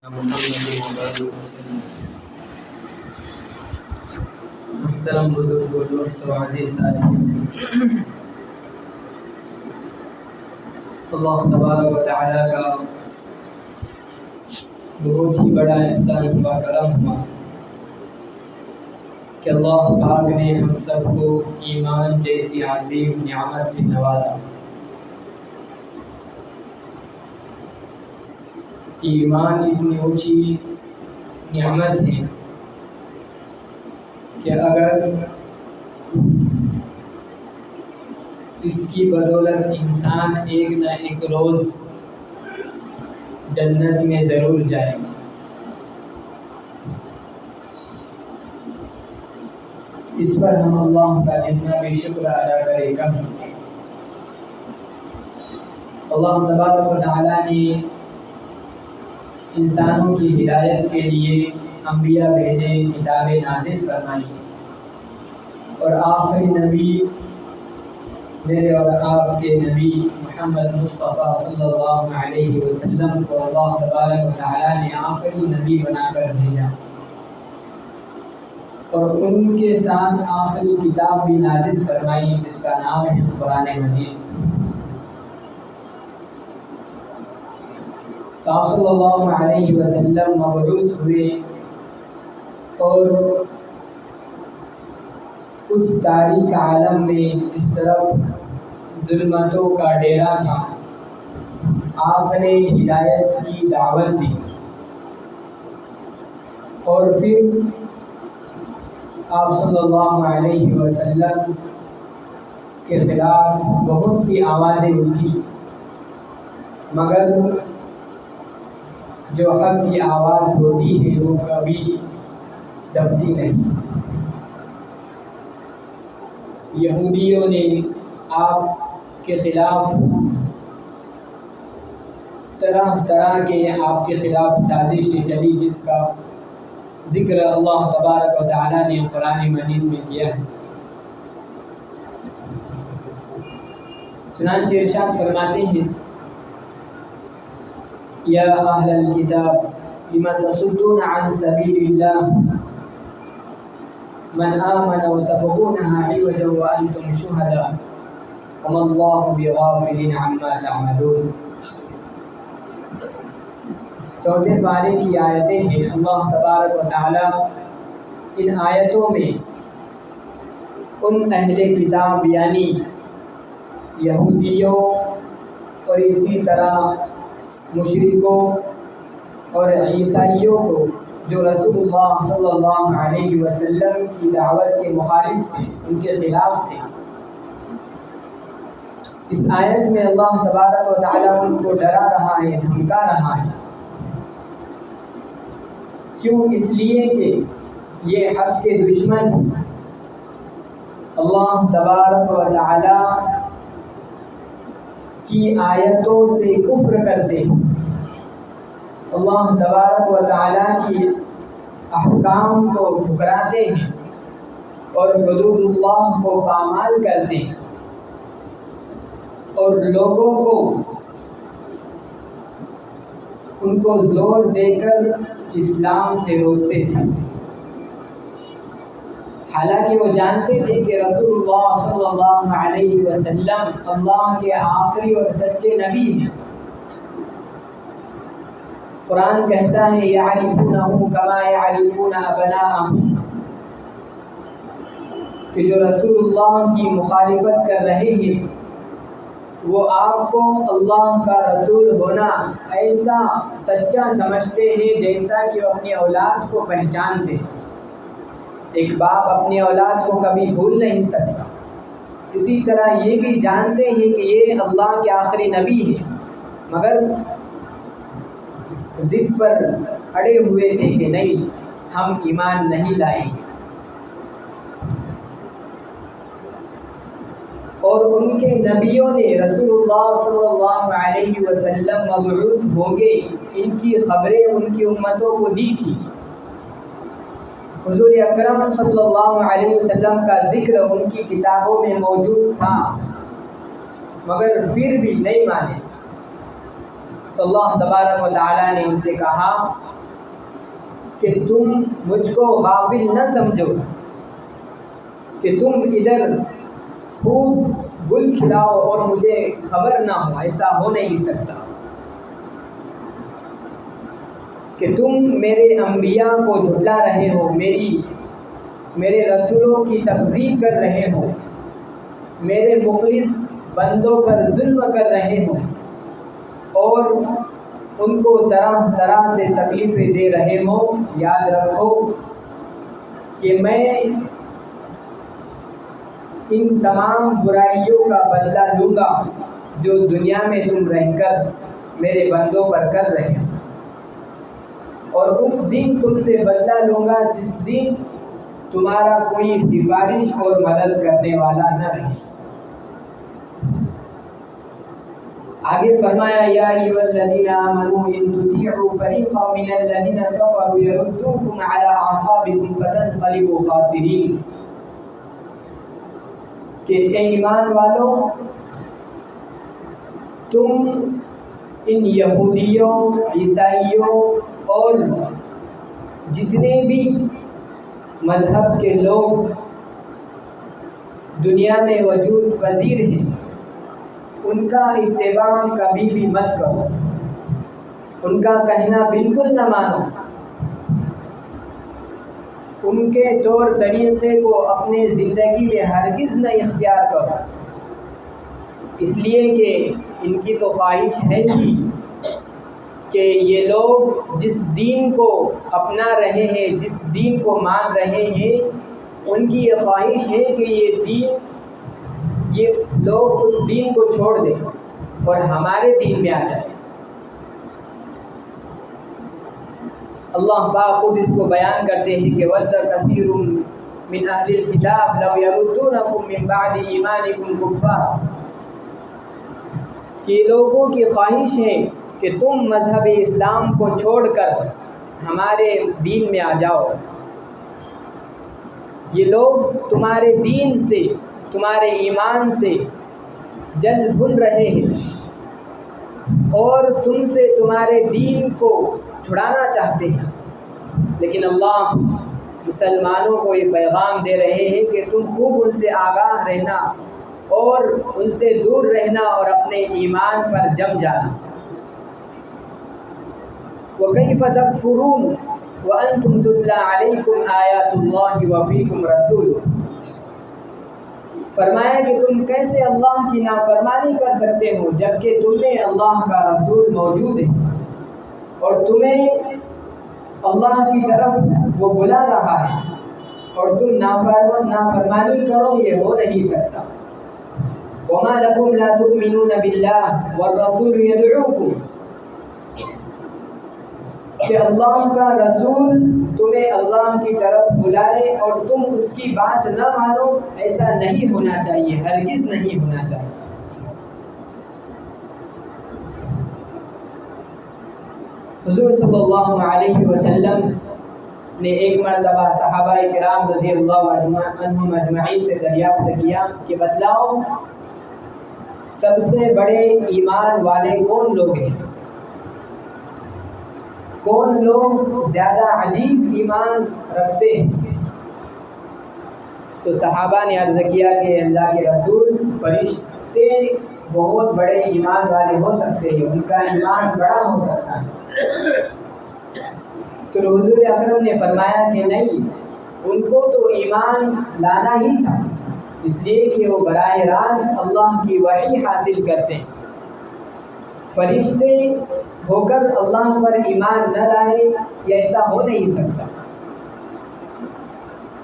محترم بزرگ و دوست و عزیز ساتھی، اللہ تبارک و تعالیٰ کا بہت ہی بڑا احسان ہوا، کرم ہوا کہ اللہ پاک نے ہم سب کو ایمان جیسی عظیم نعمت سے نوازا۔ ایمان اتنی اونچی نعمت ہے کہ اگر اس کی بدولت انسان ایک نہ ایک روز جنت میں ضرور جائے گا۔ اس پر ہم اللہ کا جتنا بھی شکر ادا کرے کم۔ اللہ تبارک و تعالیٰ نے انسانوں کی ہدایت کے لیے انبیاء بھیجے، کتابیں نازل فرمائی، اور آخری نبی میرے اور آپ کے نبی محمد مصطفیٰ صلی اللہ علیہ وسلم کو اللہ تبارک و تعالیٰ نے آخری نبی بنا کر بھیجا، اور ان کے ساتھ آخری کتاب بھی نازل فرمائی جس کا نام ہے قرآن مجید۔ آپ صلی اللہ علیہ وسلم مبعوث ہوئے اور اس تاریک عالم میں جس طرف ظلمتوں کا ڈیرا تھا، آپ نے ہدایت کی دعوت دی، اور پھر آپ صلی اللہ علیہ وسلم کے خلاف بہت سی آوازیں اٹھی، مگر جو حق کی آواز ہوتی ہے وہ کبھی دبتی نہیں۔ یہودیوں نے آپ کے خلاف طرح طرح کے آپ کے خلاف سازشیں چلی، جس کا ذکر اللہ تبارک و تعالیٰ نے قرآن مجید میں کیا ہے۔ چنانچہ ارشاد فرماتے ہیں، یا اہل الکتاب لم تصدون عن سبیل اللہ من آمن وتبغونها عوجا وانتم شهداء وما اللہ بغافل عما تعملون۔ چوتھے پارے کی آیتیں ہیں۔ اللہ تبارک و تعالیٰ ان آیتوں میں ان اہل کتاب یعنی یہودیوں اور اسی طرح مشرکوں اور عیسائیوں کو، جو رسول اللہ صلی اللہ علیہ وسلم کی دعوت کے مخالف تھے، ان کے خلاف تھے، اس آیت میں اللہ تبارک و تعالیٰ ان کو ڈرا رہا ہے، دھمکا رہا ہے۔ کیوں؟ اس لیے کہ یہ حق کے دشمن اللہ تبارک و تعالیٰ کی آیتوں سے کفر کرتے ہیں، اللہ تبارک و تعالیٰ کی احکام کو ٹھکراتے ہیں اور حدود اللہ کو پامال کرتے ہیں، اور لوگوں کو ان کو زور دے کر اسلام سے روکتے تھے، حالانکہ وہ جانتے تھے کہ رسول اللہ صلی اللہ علیہ وسلم اللہ کے آخری اور سچے نبی ہیں۔ قرآن کہتا ہے یعرفونہ کما یعرفون ابناءہم، کہ جو رسول اللہ کی مخالفت کر رہے ہیں وہ آپ کو اللہ کا رسول ہونا ایسا سچا سمجھتے ہیں جیسا کہ وہ اپنی اولاد کو پہچانتے ہیں۔ ایک باپ اپنی اولاد کو کبھی بھول نہیں سکتا، اسی طرح یہ بھی جانتے ہیں کہ یہ اللہ کے آخری نبی ہیں، مگر ضد پر اڑے ہوئے تھے کہ نہیں، ہم ایمان نہیں لائیں گے۔ اور ان کے نبیوں نے رسول اللہ صلی اللہ علیہ وسلم مبعوث ہوں گے، ان کی خبریں ان کی امتوں کو دی تھی۔ حضور اکرم صلی اللہ علیہ وسلم کا ذکر ان کی کتابوں میں موجود تھا، مگر پھر بھی نہیں مانے۔ تو اللہ تبارک و تعالیٰ نے ان سے کہا کہ تم مجھ کو غافل نہ سمجھو کہ تم ادھر خوب گل کھلاؤ اور مجھے خبر نہ ہو، ایسا ہو نہیں سکتا کہ تم میرے انبیاء کو جھٹلا رہے ہو، میرے رسولوں کی تکذیب کر رہے ہو، میرے مخلص بندوں پر ظلم کر رہے ہو اور ان کو طرح طرح سے تکلیفیں دے رہے ہو۔ یاد رکھو کہ میں ان تمام برائیوں کا بدلہ لوں گا جو دنیا میں تم رہ کر میرے بندوں پر کر رہے ہو، اور اس دن تم سے بدلہ لوں گا جس دن تمہارا کوئی سفارش اور مدد کرنے والا نہ رہے۔ آگے فرمایا یا ایھا الذین آمنوا ان تطیعوا فریقا من الذین کفروا یردوکم علی اعقابکم فتنقلبوا خاسرین، کہ اے ایمان والو تم ان یہودیوں، عیسائیوں اور جتنے بھی مذہب کے لوگ دنیا میں وجود پذیر ہیں ان کا اتباع کبھی بھی مت کرو، ان کا کہنا بالکل نہ مانو، ان کے طور طریقے کو اپنے زندگی میں ہرگز نہ اختیار کرو، اس لیے کہ ان کی تو خواہش ہے ہی کہ یہ لوگ جس دین کو اپنا رہے ہیں، جس دین کو مان رہے ہیں، ان کی یہ خواہش ہے کہ یہ لوگ اس دین کو چھوڑ دیں اور ہمارے دین میں آ جائیں۔ اللہ پاک خود اس کو بیان کرتے ہیں کہ وَدَّ كَثِيرٌ مِّنْ أَهْلِ الْكِتَابِ لَوْ يَرُدُّونَكُم مِّن بَعْدِ إِيمَانِكُمْ كُفَّارًا، کہ لوگوں کی خواہش ہے کہ تم مذہب اسلام کو چھوڑ کر ہمارے دین میں آ جاؤ۔ یہ لوگ تمہارے دین سے، تمہارے ایمان سے جل بھن رہے ہیں اور تم سے تمہارے دین کو چھڑانا چاہتے ہیں، لیکن اللہ مسلمانوں کو یہ پیغام دے رہے ہیں کہ تم خوب ان سے آگاہ رہنا اور ان سے دور رہنا اور اپنے ایمان پر جم جانا۔ وَكَيْفَ تَكْفُرُونَ وَأَنْتُمْ تُتْلَى عَلَيْكُمْ آيَاتُ اللَّهِ وَفِيكُمْ رَسُولُهُ، فرمایا کہ تم کیسے اللہ کی نافرمانی کر سکتے ہو جبکہ تم میں اللہ کا رسول موجود ہے اور تمہیں اللہ کی طرف وہ بلا رہا ہے اور تم نافرمانی کرو، یہ ہو نہیں سکتا۔ وَمَا لَكُمْ لَا تُؤْمِنُونَ بِاللَّهِ وَالرَّسُولُ يَدْعُوكُمْ، کہ اللہ کا رسول تمہیں اللہ کی طرف بلائے اور تم اس کی بات نہ مانو، ایسا نہیں ہونا چاہیے، ہرگز نہیں ہونا چاہیے۔ حضور صلی اللہ علیہ وسلم نے ایک مرتبہ صحابہ کرام رضی اللہ عنہم اجمعین سے دریافت کیا کہ بتلاؤ سب سے بڑے ایمان والے کون لوگ ہیں، کون لوگ زیادہ عجیب ایمان رکھتے ہیں؟ تو صحابہ نے عرض کیا کہ اللہ کے رسول، فرشتے بہت بڑے ایمان والے ہو سکتے ہیں، ان کا ایمان بڑا ہو سکتا ہے۔ تو حضور اکرم نے فرمایا کہ نہیں، ان کو تو ایمان لانا ہی تھا، اس لیے کہ وہ براہ راست اللہ کی وحی حاصل کرتے ہیں۔ فرشتے ہو کر اللہ پر ایمان نہ لائے، یہ ایسا ہو نہیں سکتا۔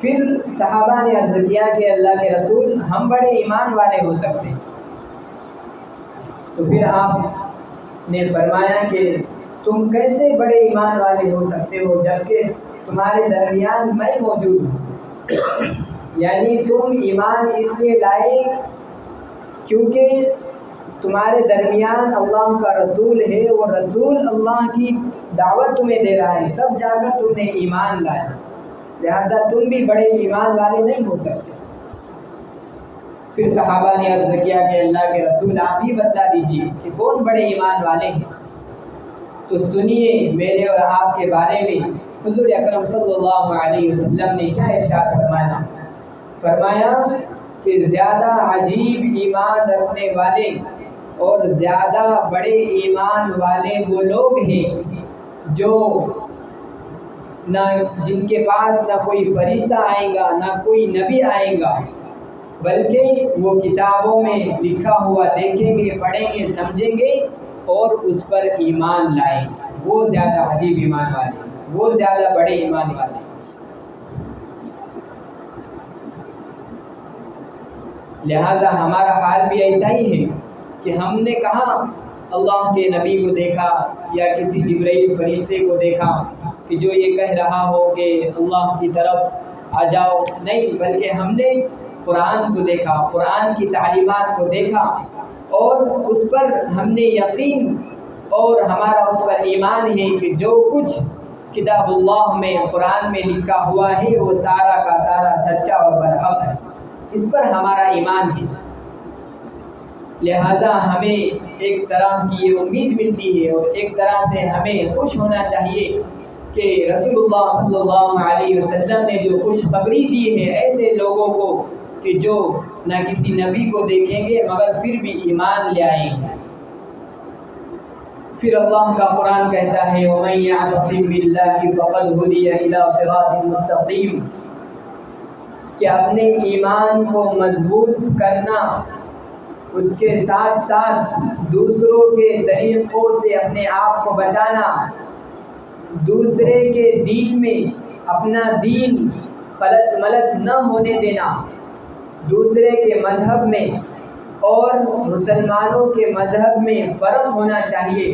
پھر صحابہ نے عرض کیا کہ اللہ کے رسول، ہم بڑے ایمان والے ہو سکتے ہیں۔ تو پھر آپ نے فرمایا کہ تم کیسے بڑے ایمان والے ہو سکتے ہو جبکہ تمہارے درمیان میں موجود ہوں؟ یعنی تم ایمان اس لیے لائے کیونکہ تمہارے درمیان اللہ کا رسول ہے، وہ رسول اللہ کی دعوت تمہیں دے رہا ہے، تب جا کر تم نے ایمان لایا، لہذا تم بھی بڑے ایمان والے نہیں ہو سکتے۔ پھر صحابہ نے عرض کیا کہ اللہ کے رسول، آپ ہی بتا دیجیے کہ کون بڑے ایمان والے ہیں؟ تو سنیے میرے اور آپ کے بارے میں حضور اکرم صلی اللہ علیہ وسلم نے کیا ارشاد فرمایا. فرمایا کہ زیادہ عجیب ایمان رکھنے والے اور زیادہ بڑے ایمان والے وہ لوگ ہیں جو جن کے پاس نہ کوئی فرشتہ آئے گا نہ کوئی نبی آئے گا، بلکہ وہ کتابوں میں لکھا ہوا دیکھیں گے، پڑھیں گے، سمجھیں گے اور اس پر ایمان لائیں گے. وہ زیادہ عجیب ایمان والے، وہ زیادہ بڑے ایمان والے. لہذا ہمارا حال بھی ایسا ہی ہے کہ ہم نے کہاں اللہ کے نبی کو دیکھا یا کسی جبرائیل فرشتے کو دیکھا کہ جو یہ کہہ رہا ہو کہ اللہ کی طرف آ جاؤ. نہیں، بلکہ ہم نے قرآن کو دیکھا، قرآن کی تعلیمات کو دیکھا اور اس پر ہم نے یقین اور ہمارا اس پر ایمان ہے کہ جو کچھ کتاب اللہ میں، قرآن میں لکھا ہوا ہے وہ سارا کا سارا سچا اور برحق ہے. اس پر ہمارا ایمان ہے. لہذا ہمیں ایک طرح کی یہ امید ملتی ہے اور ایک طرح سے ہمیں خوش ہونا چاہیے کہ رسول اللہ صلی اللہ علیہ وسلم نے جو خوشخبری دی ہے ایسے لوگوں کو کہ جو نہ کسی نبی کو دیکھیں گے مگر پھر بھی ایمان لے آئیں گے. پھر اللہ کا قرآن کہتا ہے وَمَن يَعْتَصِم بِاللَّهِ فَقَدْ هُدِيَ إِلَىٰ صِرَاطٍ مُسْتَقِيمٍ کہ اپنے ایمان کو مضبوط کرنا، اس کے ساتھ ساتھ دوسروں کے طریقوں سے اپنے آپ کو بچانا، دوسرے کے دین میں اپنا دین خلط ملط نہ ہونے دینا، دوسرے کے مذہب میں اور مسلمانوں کے مذہب میں فرق ہونا چاہیے.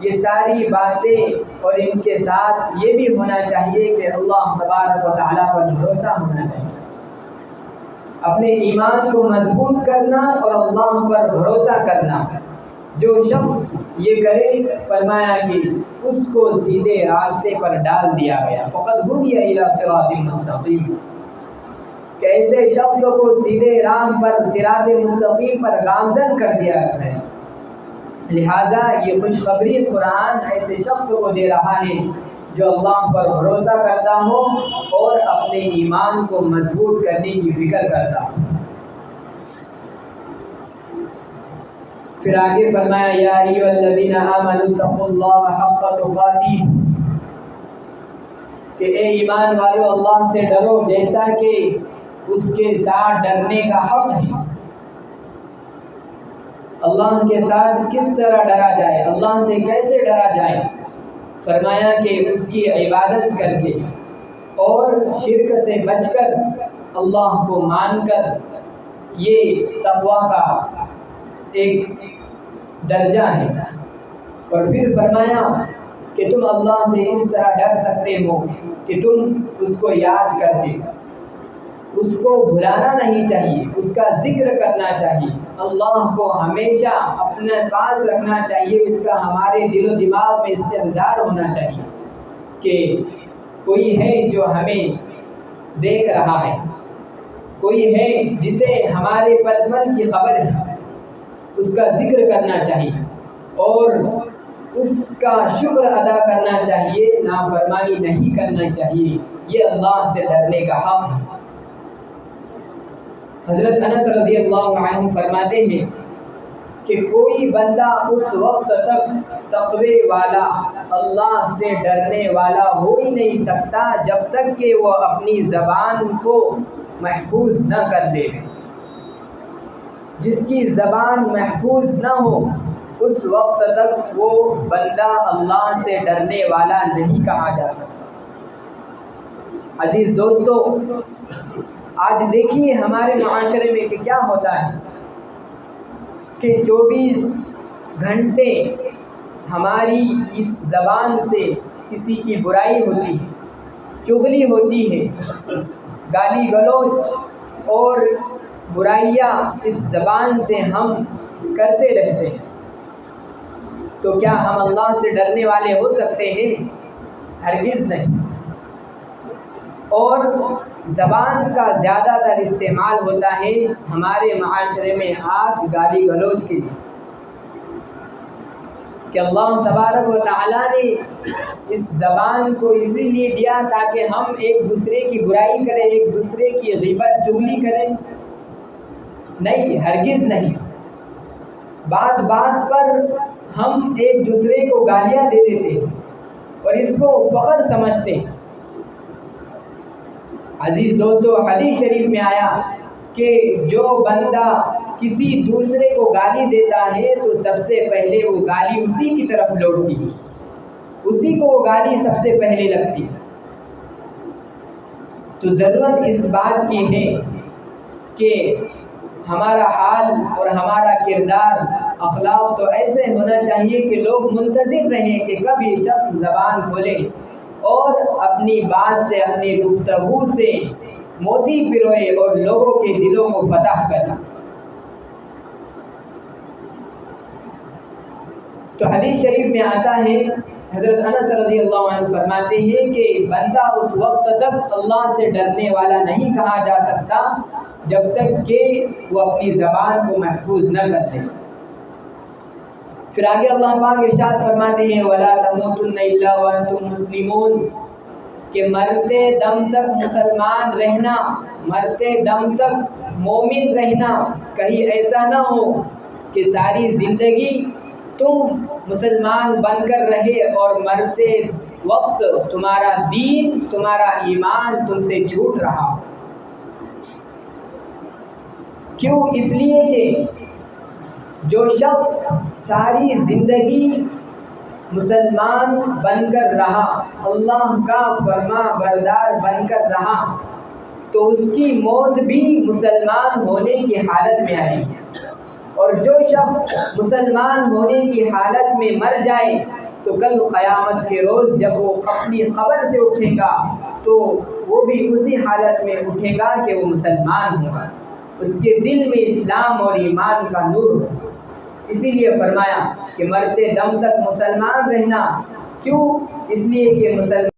یہ ساری باتیں اور ان کے ساتھ یہ بھی ہونا چاہیے کہ اللہ تبارک و تعالیٰ پر بھروسہ ہونا چاہیے. اپنے ایمان کو مضبوط کرنا اور اللہ پر بھروسہ کرنا. جو شخص یہ کرے فرمایا کہ اس کو سیدھے راستے پر ڈال دیا گیا. فقد ہدی الی صراط مستقیم کہ ایسے شخص کو سیدھے راہ پر، صراط مستقیم پر گامزن کر دیا ہے. لہٰذا یہ خوشخبری قرآن ایسے شخص کو دے رہا ہے جو اللہ پر بھروسہ کرتا ہو اور اپنے ایمان کو مضبوط کرنے کی فکر کرتا ہو. پھر آگے فرمایا یا ایھا الذین آمنوا اتقوا اللہ حق تقاتہ کہ اے ایمان والو اللہ سے ڈرو جیسا کہ اس کے ساتھ ڈرنے کا حق ہے. اللہ کے ساتھ کس طرح ڈرا جائے، اللہ سے کیسے ڈرا جائے؟ فرمایا کہ اس کی عبادت کر کے اور شرک سے بچ کر، اللہ کو مان کر. یہ تقویٰ کا ایک درجہ ہے. اور پھر فرمایا کہ تم اللہ سے اس طرح ڈر سکتے ہو کہ تم اس کو یاد کرتے، اس کو بھلانا نہیں چاہیے، اس کا ذکر کرنا چاہیے، اللہ کو ہمیشہ اپنے پاس رکھنا چاہیے. اس کا ہمارے دل و دماغ میں استحضار ہونا چاہیے کہ کوئی ہے جو ہمیں دیکھ رہا ہے، کوئی ہے جسے ہمارے پل پل کی خبر ہے. اس کا ذکر کرنا چاہیے اور اس کا شکر ادا کرنا چاہیے، نافرمانی نہیں کرنا چاہیے. یہ اللہ سے ڈرنے کا حق ہے. حضرت انس رضی اللہ عنہ فرماتے ہیں کہ کوئی بندہ اس وقت تک تقوی والا، اللہ سے ڈرنے والا ہو ہی نہیں سکتا جب تک کہ وہ اپنی زبان کو محفوظ نہ کر لے. جس کی زبان محفوظ نہ ہو اس وقت تک وہ بندہ اللہ سے ڈرنے والا نہیں کہا جا سکتا. عزیز دوستو، آج دیکھیے ہمارے معاشرے میں کہ کیا ہوتا ہے کہ 24 گھنٹے ہماری اس زبان سے کسی کی برائی ہوتی ہے، چغلی ہوتی ہے، گالی گلوچ اور برائیاں اس زبان سے ہم کرتے رہتے ہیں. تو کیا ہم اللہ سے ڈرنے والے ہو سکتے ہیں؟ ہرگز نہیں. اور زبان کا زیادہ تر استعمال ہوتا ہے ہمارے معاشرے میں آج گالی گلوچ کے لیے. کہ اللہ تبارک و تعالیٰ نے اس زبان کو اسی لیے دیا تاکہ ہم ایک دوسرے کی برائی کریں، ایک دوسرے کی غیبت چغلی کریں؟ نہیں، ہرگز نہیں۔ بات بات پر ہم ایک دوسرے کو گالیاں دے دیتے اور اس کو فخر سمجھتے۔ عزیز دوستو، حدیث شریف میں آیا کہ جو بندہ کسی دوسرے کو گالی دیتا ہے تو سب سے پہلے وہ گالی اسی کی طرف لوٹتی، اسی کو وہ گالی سب سے پہلے لگتی۔ تو ضرورت اس بات کی ہے کہ ہمارا حال اور ہمارا کردار، اخلاق تو ایسے ہونا چاہیے کہ لوگ منتظر رہیں کہ کب یہ شخص زبان کھولے اور اپنی بات سے، اپنی گفتگو سے موتی پروئے اور لوگوں کے دلوں کو فتح کرنا۔ تو حدیث شریف میں آتا ہے، حضرت انس رضی اللہ عنہ فرماتے ہیں کہ بندہ اس وقت تک اللہ سے ڈرنے والا نہیں کہا جا سکتا جب تک کہ وہ اپنی زبان کو محفوظ نہ کر لے۔ پھر آگے اللہ پاک ارشاد فرماتے ہیں وَلَا تَمُوتُنَّ إِلَّا وَأَنْتُمْ مُسْلِمُونَ، کہ مرتے دم تک مسلمان رہنا، مرتے دم تک مومن رہنا، کہیں ایسا نہ ہو کہ ساری زندگی تم مسلمان بن کر رہے اور مرتے وقت تمہارا دین، تمہارا ایمان تم سے چھوٹ رہا۔ کیوں؟ اس لیے کہ جو شخص ساری زندگی مسلمان بن کر رہا، اللہ کا فرما بردار بن کر رہا، تو اس کی موت بھی مسلمان ہونے کی حالت میں آئی۔ اور جو شخص مسلمان ہونے کی حالت میں مر جائے تو کل قیامت کے روز جب وہ اپنی قبر سے اٹھے گا تو وہ بھی اسی حالت میں اٹھے گا کہ وہ مسلمان ہوگا، اس کے دل میں اسلام اور ایمان کا نور ہوگا۔ اسی لیے فرمایا کہ مرتے دم تک مسلمان رہنا۔ کیوں؟ اس لیے کہ مسلمان